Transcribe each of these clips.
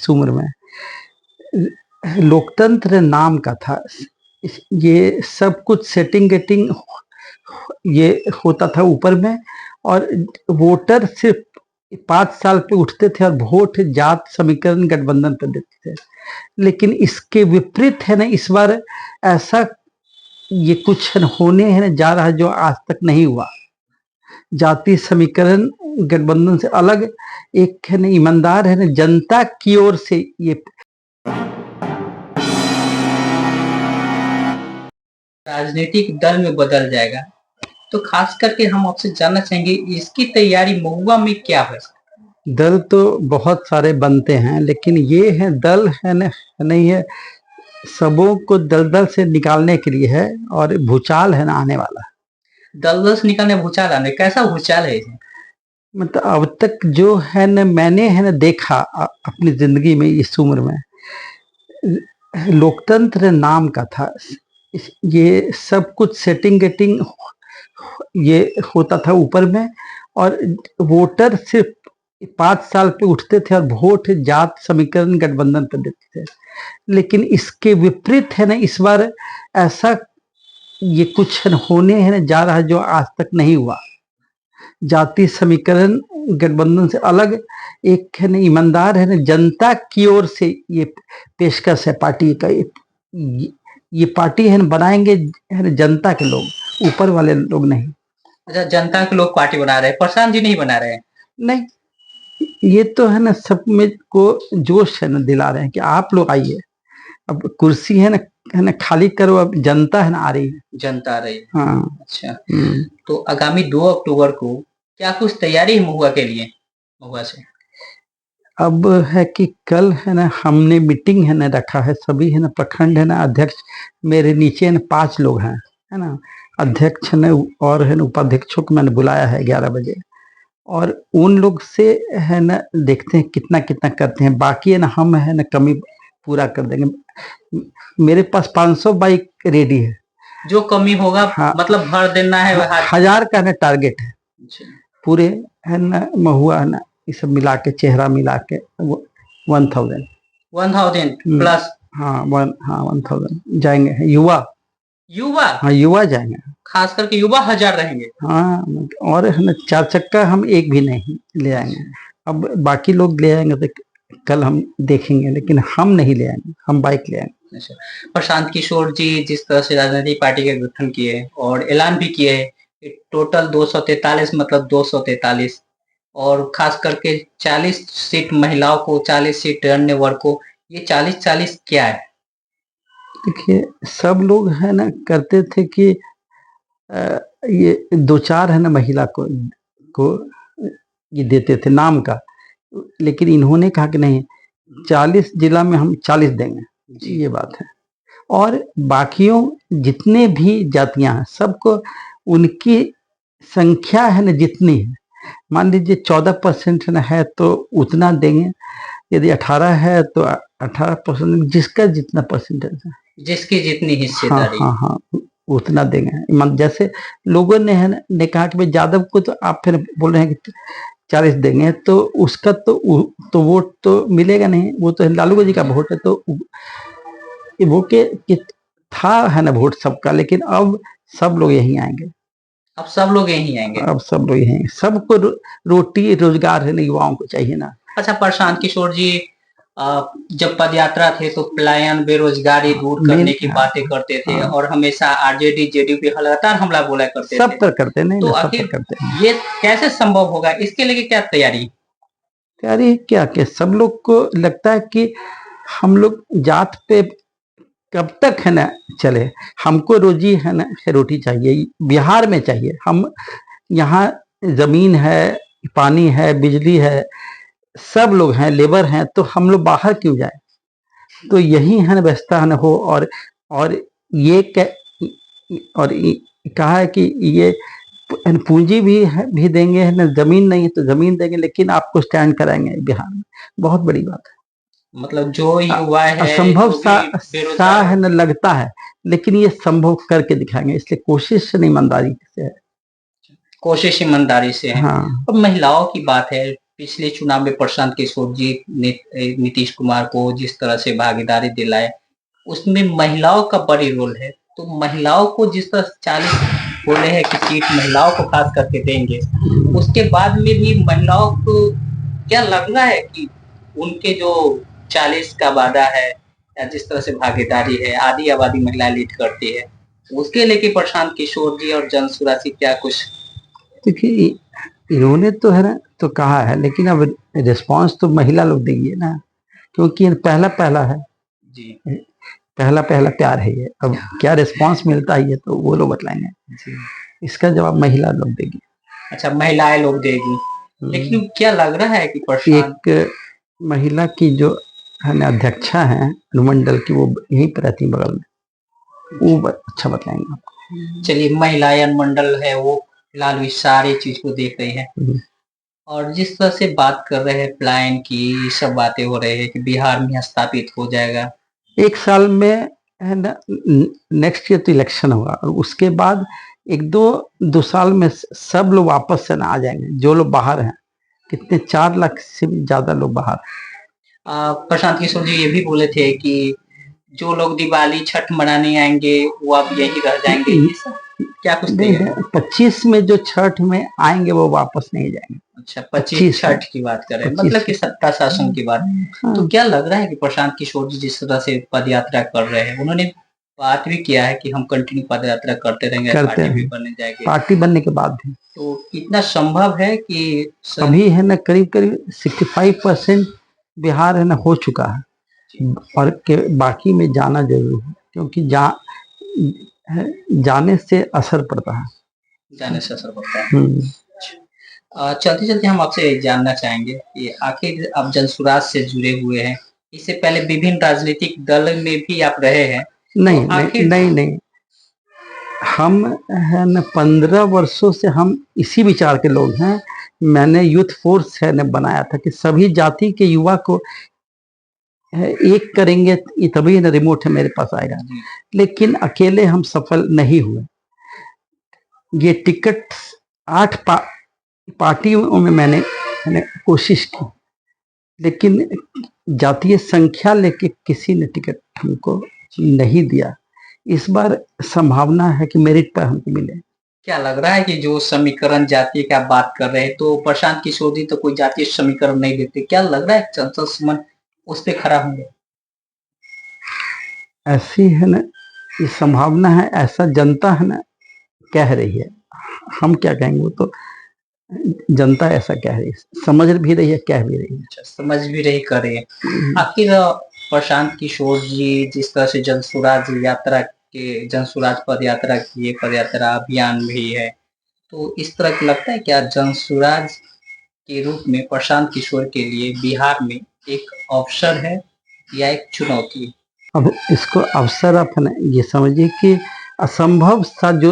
इस उम्र में। लोकतंत्र नाम का था, ये सब कुछ सेटिंग गेटिंग ये होता था ऊपर में, और वोटर सिर्फ 5 साल पे उठते थे और वोट जात समीकरण गठबंधन पर देते थे। लेकिन इसके विपरीत है ना, इस बार ऐसा ये कुछ होने है ना जा रहा है जो आज तक नहीं हुआ। जाति समीकरण गठबंधन से अलग एक है ना ईमानदार है ना जनता की ओर से ये राजनीतिक दल में बदल जाएगा। तो खास करके हम आपसे जानना चाहेंगे इसकी तैयारी महुआ में क्या है? दल तो बहुत सारे बनते हैं, लेकिन ये है दल है ना नहीं है, सबों को दलदल से निकालने के लिए है, और भूचाल है ना आने वाला। दलदल से निकलने भूचाल आने, कैसा भूचाल है ये? मतलब अब तक जो है ना मैंने है ना देखा अपनी जिंदगी में इस उम्र में, लोकतंत्र नाम का था, ये सब कुछ सेटिंग गेटिंग ये होता था ऊपर में, और वोटर सिर्फ 5 साल पे उठते थे और वोट जात समीकरण गठबंधन पर देते थे। लेकिन इसके विपरीत है ना इस बार ऐसा ये कुछ होने है ना जा रहा है जो आज तक नहीं हुआ। जाति समीकरण गठबंधन से अलग एक है ना ईमानदार है ना जनता की ओर से ये पेशकश है पार्टी का। ये पार्टी है ना बनाएंगे है ना जनता के लोग, ऊपर वाले लोग नहीं। अच्छा, जनता के लोग पार्टी बना रहे हैं, प्रशांत जी नहीं बना रहे हैं? नहीं, ये तो है ना सब में को जोश है ना दिला रहे हैं कि आप लोग आइए, अब कुर्सी है ना खाली करो, अब जनता है ना आ रही है। जनता आ रही है। हाँ। अच्छा, तो आगामी 2 अक्टूबर को क्या कुछ तैयारी है महुआ के लिए, महुआ से? अब है कि कल है ना हमने मीटिंग है ना रखा है, सभी है ना प्रखंड है ना अध्यक्ष, मेरे नीचे है ना 5 लोग हैं है ना, अध्यक्ष ने और है ना उपाध्यक्षों को मैंने बुलाया है 11 बजे, और उन लोग से है ना देखते हैं कितना कितना करते हैं, बाकी है ना हम है ना कमी पूरा कर देंगे। मेरे पास 500 बाइक रेडी है, जो कमी होगा हाँ, मतलब भर देना है। 1000 का ना टारगेट है पूरे है ना महुआ है ना ये सब मिला के, चेहरा मिला के 1000 प्लस। हाँ 1000 जाएंगे। युवा हाँ युवा जाएंगे, खास करके युवा 1000 रहेंगे। हाँ, और है ना 4 चक्का हम एक भी नहीं ले आएंगे। अब बाकी लोग ले आएंगे तो कल हम देखेंगे, लेकिन हम नहीं ले आएंगे, हम बाइक ले आएंगे। अच्छा, प्रशांत किशोर जी जिस तरह से राजनीतिक पार्टी का गठन किए और ऐलान भी किए टोटल 243 मतलब 243, और खास करके 40 सीट महिलाओं को, 40 सीट अन्य वर्ग को, ये 40-40 क्या है? देखिए सब लोग है ना करते थे कि ये 2-4 है ना महिला को ये देते थे नाम का, लेकिन इन्होंने कहा कि नहीं 40 जिला में हम 40 देंगे, ये बात है। और बाकियों जितने भी जातियां हैं सबको उनकी संख्या है ना जितनी है, मान लीजिए 14% है तो उतना देंगे, यदि 18 है तो 18%, जिसका जितना परसेंटेज है, जिसकी जितनी हिस्सेदारी। हाँ हाँ हाँ उतना देंगे। जैसे लोगों ने है ने कहा कि भाई यादव को तो आप फिर बोल रहे हैं कि 40 देंगे, तो उसका तो वोट तो मिलेगा नहीं, वो तो लालू जी का वोट है, तो वो के था है ना वोट सबका, लेकिन अब सब लोग यहीं आएंगे। अब सब लोग यहीं आएंगे। अब सब लोग यहीं, सबको रोटी रोजगार है ना युवाओं को चाहिए ना। अच्छा, प्रशांत किशोर जी जब पदयात्रा थे तो पलायन, बेरोजगारी दूर करने की बातें करते थे, और हमेशा आरजेडी जेडीयू पे लगातार हमला बोला करते थे। सब पर करते नहीं, तो सब पर करते हैं। ये कैसे संभव होगा, इसके लिए क्या तैयारी क्या सब लोग को लगता है कि हम लोग जात पे कब तक है ना चले, हमको रोजी है ना रोटी चाहिए, बिहार में चाहिए। हम यहाँ जमीन है, पानी है, बिजली है, सब लोग हैं, लेबर हैं, तो हम लोग बाहर क्यों जाए? तो यही है ना व्यवस्था न हो, और ये कहा है कि ये पूंजी भी देंगे है ना, जमीन नहीं तो जमीन देंगे, लेकिन आपको स्टैंड कराएंगे बिहार में। बहुत बड़ी बात है, मतलब जो युवा है असंभव सा है ना लगता है, लेकिन ये संभव करके दिखाएंगे, इसलिए कोशिश ईमानदारी से है। कोशिश ईमानदारी से है। हाँ। अब महिलाओं की बात है, पिछले चुनाव में प्रशांत किशोर जी नीतीश कुमार को जिस तरह से भागीदारी दिलाए, उसमें महिलाओं का बड़ी रोल है। तो महिलाओं को जिस तरह 40 बोले हैं कि सीट महिलाओं को खास करके देंगे, उसके बाद में भी महिलाओं को क्या लग रहा है कि उनके जो 40 का वादा है या जिस तरह से भागीदारी है, आधी आबादी महिला लीड करती है, उसके लेके प्रशांत किशोर जी और जनसुरा से क्या कुछ? देखिए, इन्होंने तो है ना तो कहा है, लेकिन अब रिस्पांस तो महिला लोग देंगे ना, क्योंकि ये पहला है जी, पहला प्यार है ये। अब क्या रिस्पांस मिलता है ये तो वो लोग बतलाएंगे, जी। इसका जवाब महिला लोग देगी। अच्छा, महिलाएं लोग देगी, लेकिन क्या लग रहा है कि प्रशांत एक महिला की जो है ना अध्यक्षा है अनुमंडल की, वो यहीं पर रहती है बगल में, वो अच्छा बताएंगे आपको। चलिए, महिलायन मंडल है वो फिलहाल इस सारी चीज को देख रही है, और जिस तरह से बात कर रहे हैं प्लान की, ये सब बातें हो रही है कि बिहार में स्थापित हो जाएगा 1 साल में, है ना। नेक्स्ट ईयर तो इलेक्शन होगा और उसके बाद 1-2 साल में सब लोग वापस से ना आ जाएंगे, जो लोग बाहर हैं। कितने 4 लाख से भी ज्यादा लोग बाहर। प्रशांत किशोर जी ये भी बोले थे कि जो लोग दिवाली छठ मनाने आएंगे वो अब यही रह जाएंगे, ये सब क्या कुछ नहीं, 25 में जो छठ में आएंगे वो वापस नहीं जाएंगे। अच्छा, 25 छठ की बात कर रहे हैं, मतलब कि सत्ता शासन की बात। तो क्या लग रहा है कि प्रशांत किशोर जी जिस तरह से पद यात्रा कर रहे हैं, उन्होंने बात भी किया है कि हम कंटिन्यू पद यात्रा करते रहेंगे, पार्टी भी बनने जाएगी, पार्टी बनने के बाद भी। तो कितना संभव है कि अभी है ना करीब 65% बिहार है ना हो चुका है, और बाकी में जाना जरूरी है, क्योंकि जाने से असर पड़ता है। जाने से असर पड़ता है। चलते चलते हम आपसे जानना चाहेंगे कि आखिर आप जनसुराज से जुड़े हुए हैं, इससे पहले विभिन्न राजनीतिक दल में भी आप रहे हैं। नहीं, हम है न 15 वर्षों से हम इसी विचार के लोग हैं। मैंने यूथ फोर्स है न बनाया था कि सभी जाति के युवा को एक करेंगे तभी न रिमोट है मेरे पास आएगा, लेकिन अकेले हम सफल नहीं हुए। ये टिकट 8 पार्टियों में मैंने कोशिश की, लेकिन जातीय संख्या लेके किसी ने टिकट हमको नहीं दिया। इस बार संभावना है कि मेरिट पर हमको मिले। क्या लग रहा है कि जो समीकरण जाति की आप बात कर रहे हैं, तो प्रशांत किशोर जी तो कोई जातीय समीकरण नहीं देते, क्या लग रहा है संसद सुमन उस पे खड़ा होंगे? ऐसी है ना ये संभावना है, ऐसा जनता है ना कह रही है। हम क्या कहेंगे, वो तो जनता ऐसा कह रही है, समझ भी रही है, कह भी रही है। अच्छा, समझ भी रही, कर रही है। आखिर प्रशांत किशोर जी जिस तरह से जनसुराज पद यात्रा किए, पद यात्रा अभियान भी है, तो इस तरह का लगता है क्या जनसुराज के रूप में प्रशांत किशोर के लिए बिहार में एक अवसर है या एक चुनौती? अब इसको अवसर आप है ना ये समझिए कि असंभव सा जो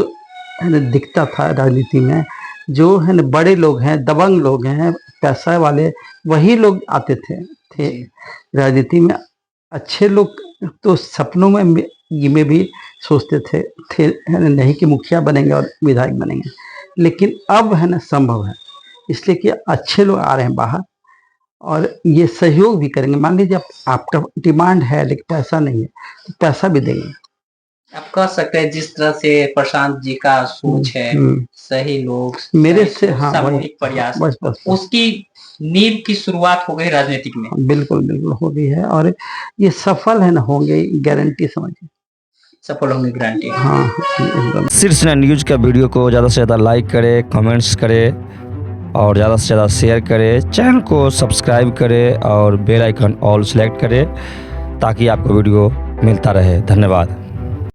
है ना दिखता था राजनीति में, जो है ना बड़े लोग हैं, दबंग लोग हैं, पैसा वाले, वही लोग आते थे राजनीति में। अच्छे लोग तो सपनों में भी सोचते थे है ना नहीं कि मुखिया बनेंगे और विधायक बनेंगे, लेकिन अब है ना संभव है, इसलिए कि अच्छे लोग आ रहे हैं बाहर और ये सहयोग भी करेंगे। मान लीजिए आपका डिमांड है लेकिन पैसा नहीं है, तो पैसा भी देंगे। आप कह सकते हैं जिस तरह से प्रशांत जी का सोच है, सही लोग मेरे से सामूहिक प्रयास, बस उसकी नींव की शुरुआत हो गई राजनीतिक में। बिल्कुल हो गई है, और ये सफल है ना होंगे, गारंटी समझिए, सफल होंगे गारंटी। हाँ एकदम। शीर्ष न्यूज का वीडियो को ज़्यादा से ज़्यादा लाइक करें, कमेंट्स करें और ज़्यादा से ज़्यादा शेयर करें, चैनल को सब्सक्राइब करें और बेल आइकन ऑल सेलेक्ट करें ताकि आपको वीडियो मिलता रहे। धन्यवाद।